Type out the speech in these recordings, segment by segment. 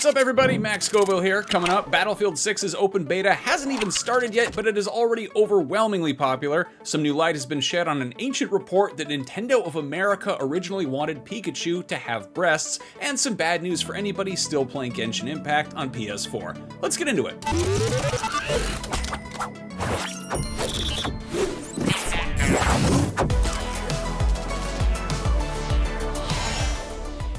What's up everybody, Max Scoville here. Coming up, Battlefield 6's open beta hasn't even started yet, but it is already overwhelmingly popular. Some new light has been shed on an ancient report that Nintendo of America originally wanted Pikachu to have breasts, and some bad news for anybody still playing Genshin Impact on PS4. Let's get into it.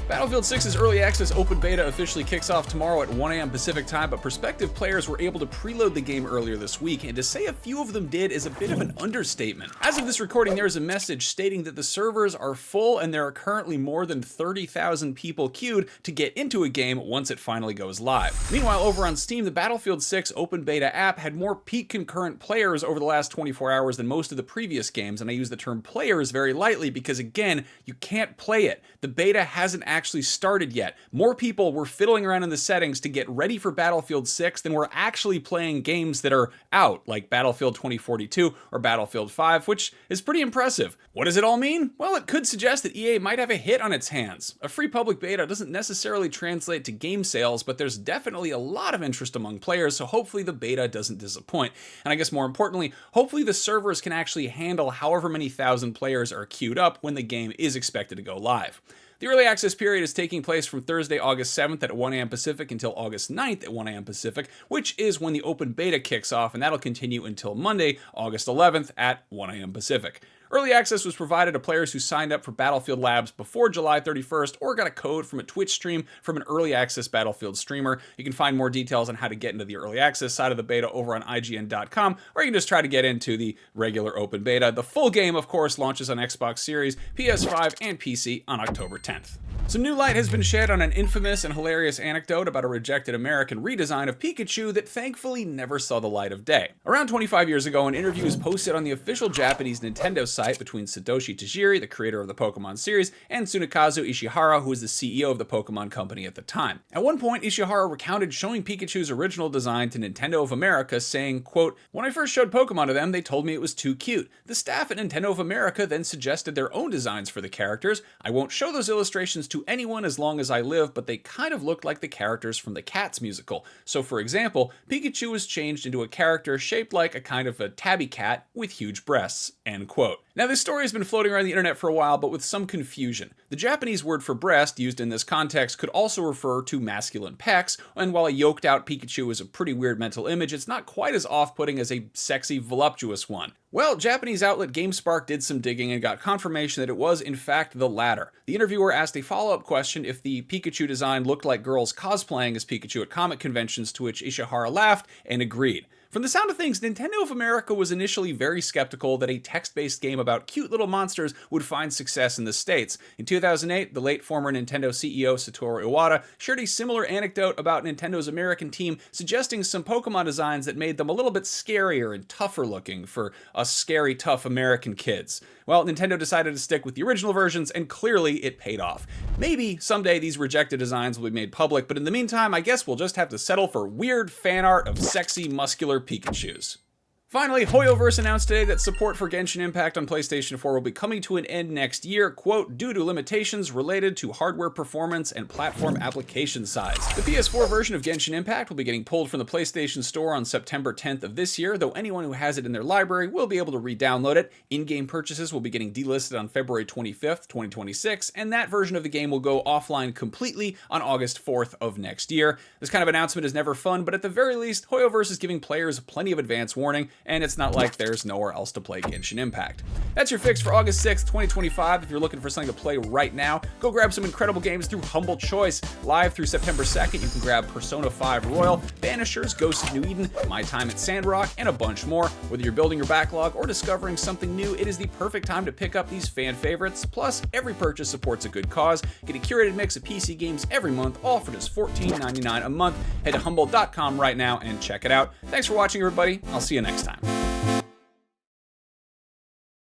Battlefield 6's Early Access Open Beta officially kicks off tomorrow at 1 a.m. Pacific time, but prospective players were able to preload the game earlier this week, and to say a few of them did is a bit of an understatement. As of this recording, there is a message stating that the servers are full and there are currently more than 30,000 people queued to get into a game once it finally goes live. Meanwhile, over on Steam, the Battlefield 6 Open Beta app had more peak concurrent players over the last 24 hours than most of the previous games, and I use the term players very lightly because, again, you can't play it. The beta hasn't actually started yet. More people were fiddling around in the settings to get ready for Battlefield 6 than were actually playing games that are out, like Battlefield 2042 or Battlefield 5, which is pretty impressive. What does it all mean? Well, it could suggest that EA might have a hit on its hands. A free public beta doesn't necessarily translate to game sales, but there's definitely a lot of interest among players, so hopefully the beta doesn't disappoint. And I guess more importantly, hopefully the servers can actually handle however many thousand players are queued up when the game is expected to go live. The early access period is taking place from Thursday, August 7th at 1 a.m. Pacific until August 9th at 1 a.m. Pacific, which is when the open beta kicks off, and that'll continue until Monday, August 11th at 1 a.m. Pacific. Early access was provided to players who signed up for Battlefield Labs before July 31st or got a code from a Twitch stream from an early access Battlefield streamer. You can find more details on how to get into the early access side of the beta over on IGN.com, or you can just try to get into the regular open beta. The full game, of course, launches on Xbox Series, PS5, and PC on October 10th. Some new light has been shed on an infamous and hilarious anecdote about a rejected American redesign of Pikachu that thankfully never saw the light of day. Around 25 years ago, an interview was posted on the official Japanese Nintendo site between Satoshi Tajiri, the creator of the Pokémon series, and Tsunekazu Ishihara, who was the CEO of the Pokémon company at the time. At one point, Ishihara recounted showing Pikachu's original design to Nintendo of America, saying, quote, "When I first showed Pokémon to them, they told me it was too cute. The staff at Nintendo of America then suggested their own designs for the characters. I won't show those illustrations to anyone as long as I live, but they kind of looked like the characters from the Cats musical. So for example, Pikachu was changed into a character shaped like a kind of a tabby cat with huge breasts," end quote. Now this story has been floating around the internet for a while, but with some confusion. The Japanese word for breast used in this context could also refer to masculine pecs, and while a yoked out Pikachu is a pretty weird mental image, it's not quite as off-putting as a sexy, voluptuous one. Well, Japanese outlet GameSpark did some digging and got confirmation that it was in fact the latter. The interviewer asked a follow-up question if the Pikachu design looked like girls cosplaying as Pikachu at comic conventions, to which Ishihara laughed and agreed. From the sound of things, Nintendo of America was initially very skeptical that a text-based game about cute little monsters would find success in the States. In 2008, the late former Nintendo CEO Satoru Iwata shared a similar anecdote about Nintendo's American team, suggesting some Pokémon designs that made them a little bit scarier and tougher looking for us scary, tough American kids. Well, Nintendo decided to stick with the original versions, and clearly it paid off. Maybe someday these rejected designs will be made public, but in the meantime, I guess we'll just have to settle for weird fan art of sexy, muscular Pikachus. Finally, Hoyoverse announced today that support for Genshin Impact on PlayStation 4 will be coming to an end next year, quote, due to limitations related to hardware performance and platform application size. The PS4 version of Genshin Impact will be getting pulled from the PlayStation Store on September 10th of this year, though anyone who has it in their library will be able to re-download it. In-game purchases will be getting delisted on February 25th, 2026, and that version of the game will go offline completely on August 4th of next year. This kind of announcement is never fun, but at the very least, Hoyoverse is giving players plenty of advance warning, and it's not like there's nowhere else to play Genshin Impact. That's your fix for August 6th, 2025. If you're looking for something to play right now, go grab some incredible games through Humble Choice. Live through September 2nd, you can grab Persona 5 Royal, Banishers, Ghosts of New Eden, My Time at Sandrock, and a bunch more. Whether you're building your backlog or discovering something new, it is the perfect time to pick up these fan favorites. Plus, every purchase supports a good cause. Get a curated mix of PC games every month, all for just $14.99 a month. Head to humble.com right now and check it out. Thanks for watching, everybody. I'll see you next time.